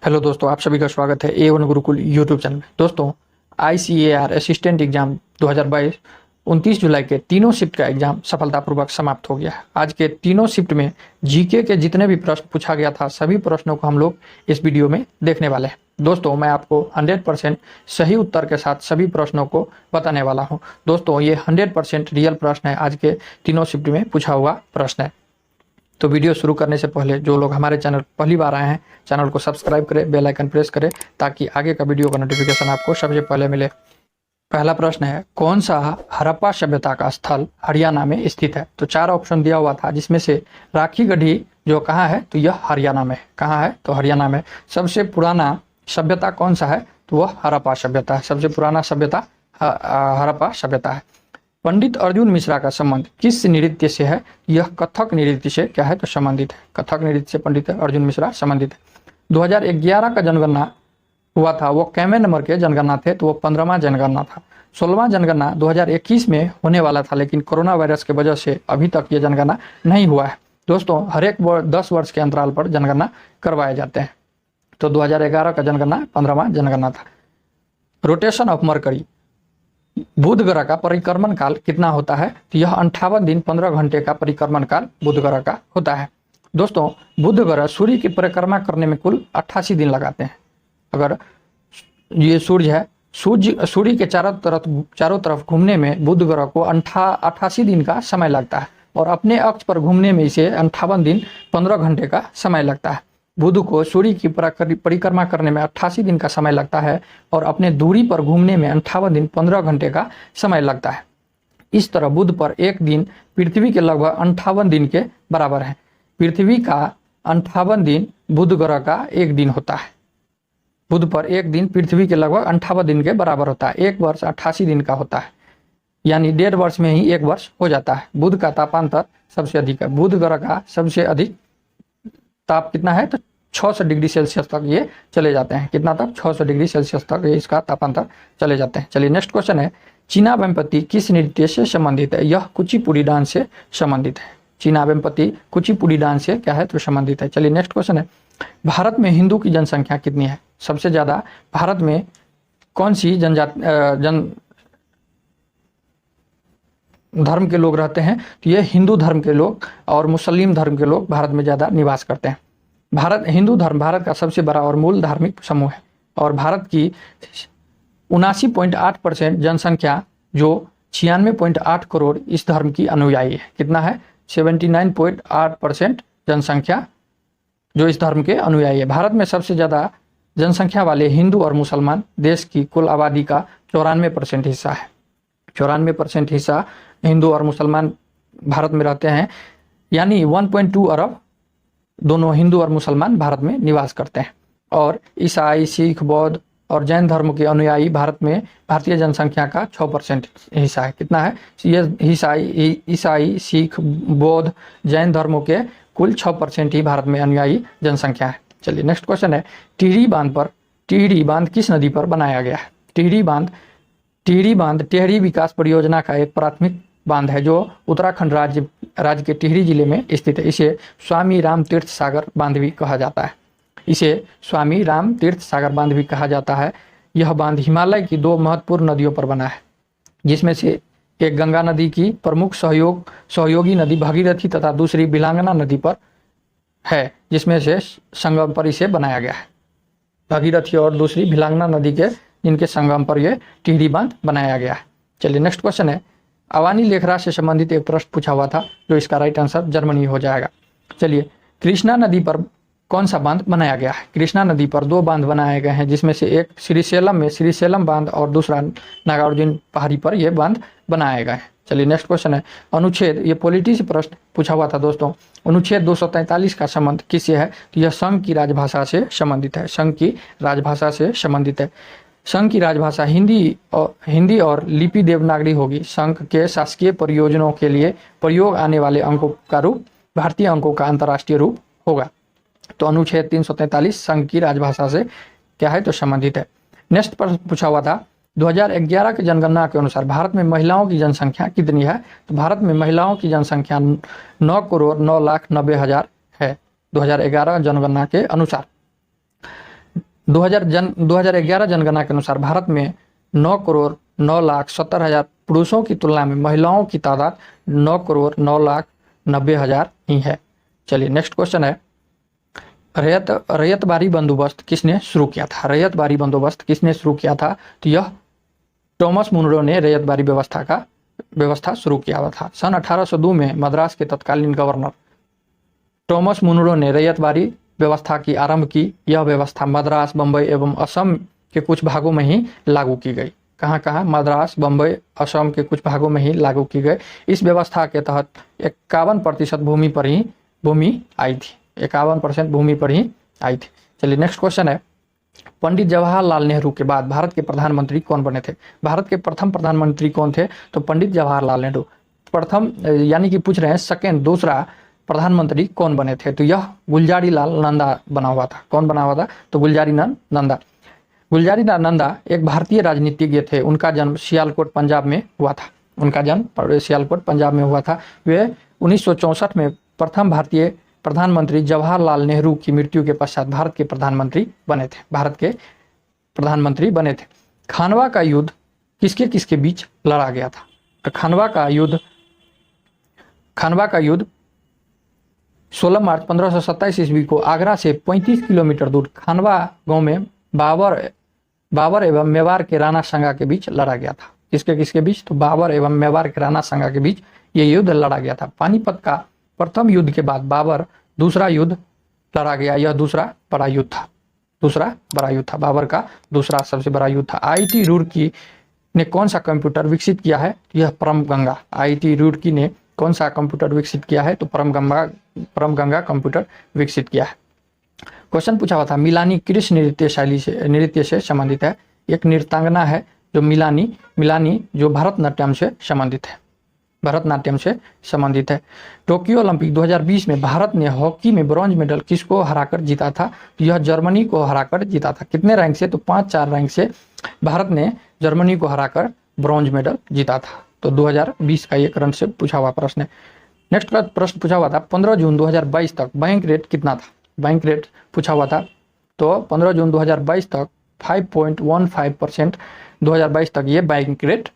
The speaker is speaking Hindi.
हेलो दोस्तों, आप सभी का स्वागत है A1 गुरुकुल यूट्यूब चैनल में। दोस्तों, ICAR असिस्टेंट एग्जाम 2022 29 जुलाई के तीनों शिफ्ट का एग्जाम सफलतापूर्वक समाप्त हो गया है। आज के तीनों शिफ्ट में जीके के जितने भी प्रश्न पूछा गया था, सभी प्रश्नों को हम लोग इस वीडियो में देखने वाले हैं। दोस्तों, मैं आपको 100% सही उत्तर के साथ सभी प्रश्नों को बताने वाला हूँ। दोस्तों, ये 100% रियल प्रश्न है, आज के तीनों शिफ्ट में पूछा हुआ प्रश्न है। तो वीडियो शुरू करने से पहले जो लोग हमारे चैनल पहली बार आए हैं, चैनल को सब्सक्राइब करें, बेल आइकन प्रेस करें ताकि आगे का वीडियो का नोटिफिकेशन आपको सबसे पहले मिले। पहला प्रश्न है, कौन सा हड़प्पा सभ्यता का स्थल हरियाणा में स्थित है? तो 4 ऑप्शन दिया हुआ था, जिसमें से राखी गढ़ी जो कहाँ है, तो यह हरियाणा में। कहाँ है? तो हरियाणा में। सबसे पुराना सभ्यता कौन सा है? तो वह हड़प्पा सभ्यता है। सबसे पुराना सभ्यता हड़प्पा सभ्यता है। पंडित अर्जुन मिश्रा का संबंध किस नृत्य से है? यह कथक नृत्य से क्या है? तो संबंधित है। कथक नृत्य से पंडित अर्जुन मिश्रा संबंधित है। 2011 का जनगणना हुआ था, वो कैमे नंबर के जनगणना थे? तो वो 15वां जनगणना था। 16वां जनगणना 2021 में होने वाला था, लेकिन कोरोना वायरस की वजह से अभी तक ये जनगणना नहीं हुआ है। दोस्तों, हर एक 10 वर्ष के अंतराल पर जनगणना करवाए जाते हैं। तो 2011 का जनगणना 15वां जनगणना था। रोटेशन ऑफ मरकरी, बुध ग्रह का परिक्रमण काल कितना होता है? तो यह 58 दिन 15 घंटे का परिक्रमण काल बुध ग्रह का होता है। दोस्तों, बुध ग्रह सूर्य की परिक्रमा करने में कुल 88 दिन लगाते हैं। अगर ये सूर्य है, सूर्य के चारों तरफ घूमने में बुध ग्रह को 88 दिन का समय लगता है, और अपने अक्ष पर घूमने में इसे 58 दिन 15 घंटे का समय लगता है। बुध को सूर्य की परिक्रमा करने में 88 दिन का समय लगता है, और अपने दूरी पर घूमने में 58 दिन 15 घंटे का समय लगता है। इस तरह बुध पर एक दिन पृथ्वी के लगभग 58 दिन के बराबर है। पृथ्वी का 58 दिन बुध ग्रह का एक दिन होता है। बुध पर एक दिन पृथ्वी के लगभग 58 दिन के बराबर होता है। एक वर्ष 88 दिन का होता है, यानी 1.5 वर्ष में ही एक वर्ष हो जाता है। बुध का तापांतर सबसे अधिक है। बुध ग्रह का सबसे अधिक ताप कितना है? तो 600 डिग्री सेल्सियस तक ये चले जाते हैं। कितना तक? 600 डिग्री सेल्सियस तक ये इसका तापांतर चले जाते हैं। चलिए, नेक्स्ट क्वेश्चन है, चीना वेम्पति किस नृत्य से संबंधित है? यह कुचिपुड़ी डांस से संबंधित है। चीना वेम्पति कुचिपुड़ी डांस से क्या है? तो संबंधित है। चलिए, नेक्स्ट क्वेश्चन है, भारत में हिंदू की जनसंख्या कितनी है? सबसे ज्यादा भारत में कौन सी धर्म के लोग रहते हैं? तो ये हिंदू धर्म के लोग और मुस्लिम धर्म के लोग भारत में ज्यादा निवास करते हैं। हिंदू धर्म भारत का सबसे बड़ा और मूल धार्मिक समूह है, और भारत की 79.8% जनसंख्या, जो 96.8 करोड़, इस धर्म की अनुयायी है। कितना है? 79.8% जनसंख्या जो इस धर्म के अनुयायी है। भारत में सबसे ज्यादा जनसंख्या वाले हिंदू और मुसलमान देश की कुल आबादी का 94% हिस्सा है। 94% हिस्सा हिंदू और मुसलमान भारत में रहते हैं, यानी 1.2 अरब दोनों हिंदू और मुसलमान भारत में निवास करते हैं। और ईसाई, सिख, बौद्ध और जैन धर्म के अनुयायी भारत में भारतीय जनसंख्या का 6% हिस्सा है। कितना है? ये ईसाई, सिख, बौद्ध, जैन धर्मों के कुल 6% ही भारत में अनुयायी जनसंख्या है। चलिए, नेक्स्ट क्वेश्चन है, टिहरी बांध किस नदी पर बनाया गया है? टिहरी बांध टिहरी विकास परियोजना का एक प्राथमिक बांध है, जो उत्तराखंड राज्य के टिहरी जिले में स्थित है। इसे स्वामी राम तीर्थ सागर बांध भी कहा जाता है। यह बांध हिमालय की 2 महत्वपूर्ण नदियों पर बना है, जिसमें से एक गंगा नदी की प्रमुख सहयोगी नदी भागीरथी तथा दूसरी बिलांगना नदी पर है, जिसमें से संगम पर इसे बनाया गया है। भागीरथी और दूसरी बिलांगना नदी के जिनके संगम पर यह टिहरी बांध बनाया गया है। चलिए, नेक्स्ट क्वेश्चन है, अवानी लेखराज से संबंधित एक प्रश्न पूछा हुआ था, जो इसका राइट आंसर जर्मनी हो जाएगा। चलिए, कृष्णा नदी पर कौन सा बांध बनाया गया है? कृष्णा नदी पर 2 बांध बनाए गए हैं, जिसमें से एक श्रीशैलम में श्रीशैलम बांध और दूसरा नागार्जुन पहाड़ी पर यह बांध बनाए गए हैं। चलिए, नेक्स्ट क्वेश्चन है, अनुच्छेद, ये पॉलिटी से प्रश्न पूछा हुआ था दोस्तों, अनुच्छेद 243 का संबंध किससे है? तो यह संघ की राजभाषा से संबंधित है। संघ की राजभाषा से संबंधित है। संघ की राजभाषा हिंदी और लिपि देवनागरी होगी। संघ के शासकीय प्रयोजनों के लिए प्रयोग आने वाले अंकों का रूप भारतीय अंकों का अंतर्राष्ट्रीय रूप होगा। तो अनुच्छेद 343 संघ की राजभाषा से क्या है? तो संबंधित है। नेक्स्ट प्रश्न पूछा हुआ था, 2011 की जनगणना के अनुसार भारत में महिलाओं की जनसंख्या कितनी है? तो भारत में महिलाओं की जनसंख्या 9,09,90,000 है 2011 जनगणना के अनुसार। 2011 जनगणना के अनुसार भारत में 9,09,70,000 पुरुषों की तुलना में महिलाओं की तादाद 9,09,90,000 ही है। चलिए नेक्स्ट क्वेश्चन है, रैयत बारी बंदोबस्त किसने शुरू किया था? रैयत बारी बंदोबस्त किसने शुरू किया था? तो यह टॉमस मुनरो ने रैयत बारी व्यवस्था शुरू किया था। सन 1802 में मद्रास के तत्कालीन गवर्नर टॉमस मुनरो ने रैयत बारी व्यवस्था की आरंभ की। यह व्यवस्था मद्रास, बम्बई एवं असम के कुछ भागों में ही लागू की गई। कहाँ मद्रास, बम्बई, असम के कुछ भागों में ही लागू की गई। इस व्यवस्था के तहत 51% भूमि आई थी। 51% भूमि पर ही आई थी। चलिए नेक्स्ट क्वेश्चन है, पंडित जवाहरलाल नेहरू के बाद भारत के प्रधानमंत्री कौन बने थे? भारत के प्रथम प्रधानमंत्री कौन थे? तो पंडित जवाहरलाल नेहरू। प्रथम यानी कि पूछ रहे हैं सेकेंड, दूसरा प्रधानमंत्री कौन बने थे? तो यह गुलजारीलाल नंदा बना हुआ था। कौन बना हुआ था? तो गुलजारीलाल नंदा। गुलजारीलाल नंदा एक भारतीय राजनीतिज्ञ थे। उनका जन्म सियालकोट पंजाब में हुआ था। वे 1964 में प्रथम भारतीय प्रधानमंत्री जवाहरलाल नेहरू की मृत्यु के पश्चात भारत के प्रधानमंत्री बने थे। खानवा का युद्ध किसके बीच लड़ा गया था? तो खानवा का युद्ध 16 मार्च 1527 ईस्वी को आगरा से 35 किलोमीटर दूर खानवा गांव में बाबर एवं मेवाड़ के राणा सांगा के बीच लड़ा गया था। किसके बीच? तो बाबर एवं मेवाड़ के राणा सांगा के बीच ये युद्ध लड़ा गया था। पानीपत का प्रथम युद्ध के बाद बाबर दूसरा युद्ध लड़ा गया। यह दूसरा बड़ा युद्ध था। बाबर का दूसरा सबसे बड़ा युद्ध था। IIT रुड़की ने कौन सा कंप्यूटर विकसित किया है? यह परम गंगा। IIT रुड़की ने कौन सा कंप्यूटर विकसित किया है? तो परम गंगा कंप्यूटर विकसित किया है। क्वेश्चन पूछा हुआ था, मिलानी किस नृत्य से संबंधित है? एक नृत्यांगना है जो मिलानी जो भरतनाट्यम से संबंधित है। टोक्यो ओलंपिक 2020 में भारत ने हॉकी में ब्रॉन्ज मेडल किसको हराकर जीता था? तो यह जर्मनी को हराकर जीता था। कितने रैंक से? तो 5-4 रैंक से भारत ने जर्मनी को हराकर ब्रॉन्ज मेडल जीता था। तो 2020 का ये करंट से पूछा हुआ प्रश्न है। नेक्स्ट का प्रश्न पूछा हुआ था, 15 जून 2022 तक बैंक रेट कितना था? बैंक रेट पूछा हुआ था। तो 15 जून 2022 तक 5.15% 2022 तक ये बैंक रेट